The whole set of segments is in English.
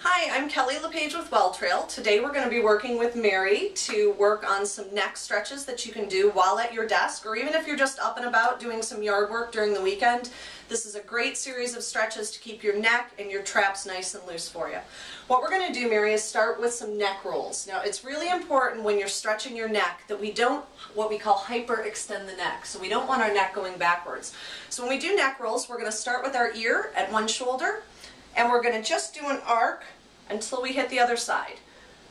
Hi, I'm Kelly LePage with WellTrail. Today we're going to be working with Mary to work on some neck stretches that you can do while at your desk, or even if you're just up and about doing some yard work during the weekend. This is a great series of stretches to keep your neck and your traps nice and loose for you. What we're going to do, Mary, is start with some neck rolls. Now, it's really important when you're stretching your neck that we don't what we call hyperextend the neck. So we don't want our neck going backwards. So when we do neck rolls, we're going to start with our ear at one shoulder, and we're going to just do an arc until we hit the other side.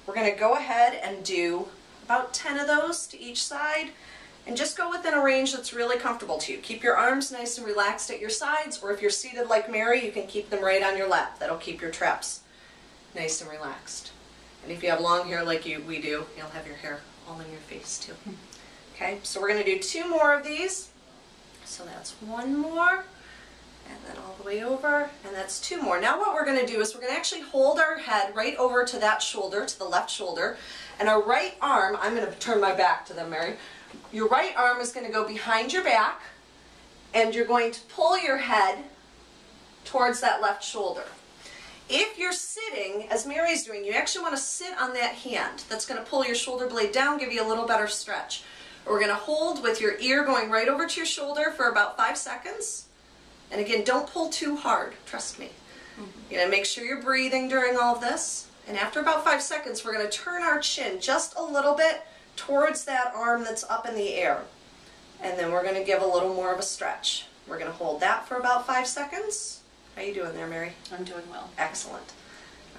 We're going to go ahead and do about 10 of those to each side, and just go within a range that's really comfortable to you. Keep your arms nice and relaxed at your sides, or if you're seated like Mary, you can keep them right on your lap. That'll keep your traps nice and relaxed. And if you have long hair like we do, you'll have your hair all in your face too. Okay, so we're going to do 2 more of these. So that's 1 more, and then all the way over, and that's 2 more. Now what we're going to do is we're going to actually hold our head right over to that shoulder, to the left shoulder, and our right arm, I'm going to turn my back to them, Mary. Your right arm is going to go behind your back, and you're going to pull your head towards that left shoulder. If you're sitting, as Mary's doing, you actually want to sit on that hand. That's going to pull your shoulder blade down, give you a little better stretch. We're going to hold with your ear going right over to your shoulder for about 5 seconds. And again, don't pull too hard, trust me. You're going to make sure you're breathing during all of this. And after about 5 seconds, we're going to turn our chin just a little bit towards that arm that's up in the air. And then we're going to give a little more of a stretch. We're going to hold that for about 5 seconds. How you doing there, Mary? I'm doing well. Excellent.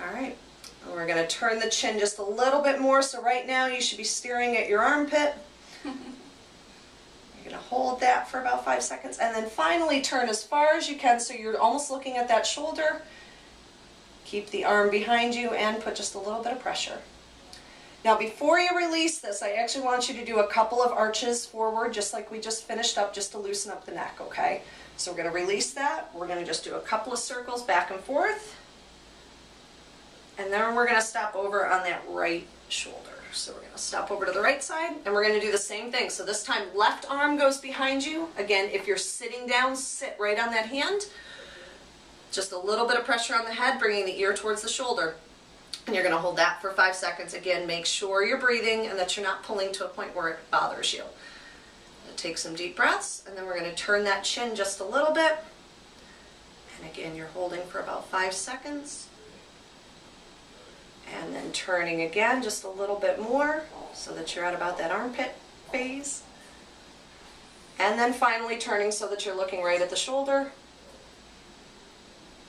All right. And we're going to turn the chin just a little bit more. So right now you should be staring at your armpit. You're going to hold that for about 5 seconds, and then finally turn as far as you can so you're almost looking at that shoulder. Keep the arm behind you and put just a little bit of pressure. Now before you release this, I actually want you to do a couple of arches forward, just like we just finished up, just to loosen up the neck, okay? So we're going to release that. We're going to just do a couple of circles back and forth, and then we're going to stop over on that right shoulder. So we're going to stop over to the right side, and we're going to do the same thing. So this time left arm goes behind you. Again, if you're sitting down, sit right on that hand. Just a little bit of pressure on the head, bringing the ear towards the shoulder. And you're going to hold that for 5 seconds. Again, make sure you're breathing and that you're not pulling to a point where it bothers you. Take some deep breaths, and then we're going to turn that chin just a little bit. And again, you're holding for about 5 seconds. And then turning again just a little bit more so that you're at about that armpit phase. And then finally turning so that you're looking right at the shoulder.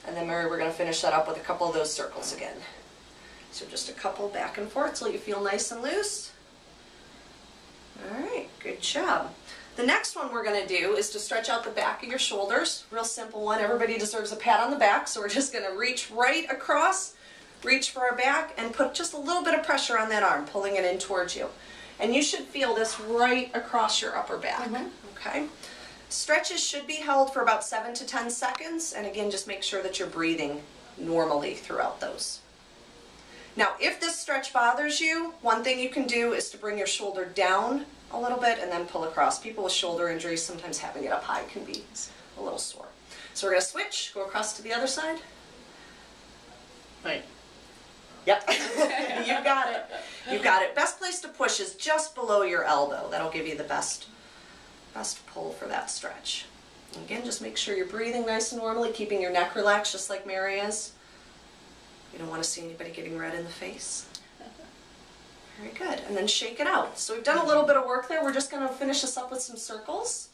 And then, Mary, we're going to finish that up with a couple of those circles again. So just a couple back and forth till you feel nice and loose. All right, good job. The next one we're going to do is to stretch out the back of your shoulders. Real simple one. Everybody deserves a pat on the back, so we're just going to reach right across. Reach for our back and put just a little bit of pressure on that arm, pulling it in towards you. And you should feel this right across your upper back. Okay? Stretches should be held for about 7 to 10 seconds, and again, just make sure that you're breathing normally throughout those. Now, if this stretch bothers you, one thing you can do is to bring your shoulder down a little bit and then pull across. People with shoulder injuries, sometimes having it up high can be a little sore. So we're going to switch, go across to the other side. Right. Yep, you got it. You got it. Best place to push is just below your elbow. That'll give you the best pull for that stretch. And again, just make sure you're breathing nice and normally, keeping your neck relaxed just like Mary is. You don't want to see anybody getting red in the face. Very good. And then shake it out. So we've done a little bit of work there. We're just going to finish this up with some circles.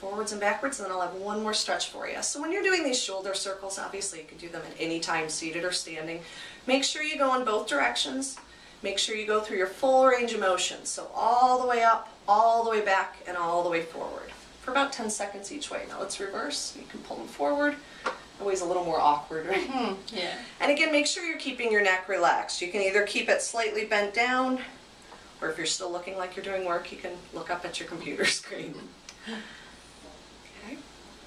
Forwards and backwards, and then I'll have one more stretch for you. So when you're doing these shoulder circles, obviously you can do them at any time, seated or standing. Make sure you go in both directions. Make sure you go through your full range of motion. So all the way up, all the way back, and all the way forward for about 10 seconds each way. Now let's reverse. You can pull them forward. Always a little more awkward, right? Yeah. And again, make sure you're keeping your neck relaxed. You can either keep it slightly bent down, or if you're still looking like you're doing work, you can look up at your computer screen.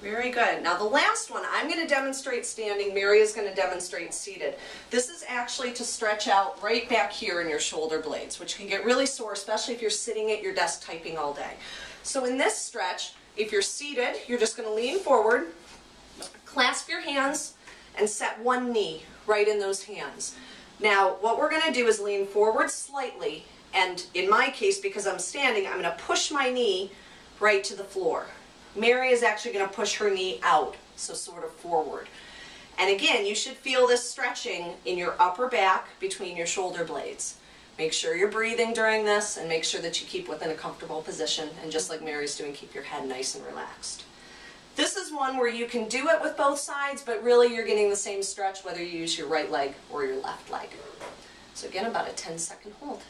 Very good. Now the last one, I'm going to demonstrate standing, Mary is going to demonstrate seated. This is actually to stretch out right back here in your shoulder blades, which can get really sore, especially if you're sitting at your desk typing all day. So in this stretch, if you're seated, you're just going to lean forward, clasp your hands, and and set one knee right in those hands. Now, what we're going to do is lean forward slightly, and in my case, because I'm standing, I'm going to push my knee right to the floor. Mary is actually going to push her knee out, so sort of forward. And again, you should feel this stretching in your upper back between your shoulder blades. Make sure you're breathing during this, and make sure that you keep within a comfortable position, and just like Mary's doing, keep your head nice and relaxed. This is one where you can do it with both sides, but really you're getting the same stretch whether you use your right leg or your left leg. So again, about a 10-second hold.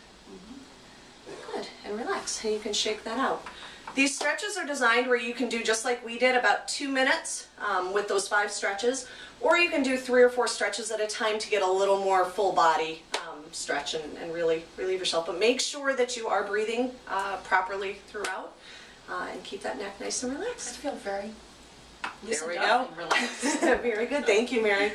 Good, and relax, and you can shake that out. These stretches are designed where you can do just like we did, about 2 minutes with those 5 stretches, or you can do 3 or 4 stretches at a time to get a little more full body stretch and really relieve yourself. But make sure that you are breathing properly throughout and keep that neck nice and relaxed. I feel very There we go. relaxed. Very good. Thank you, Mary.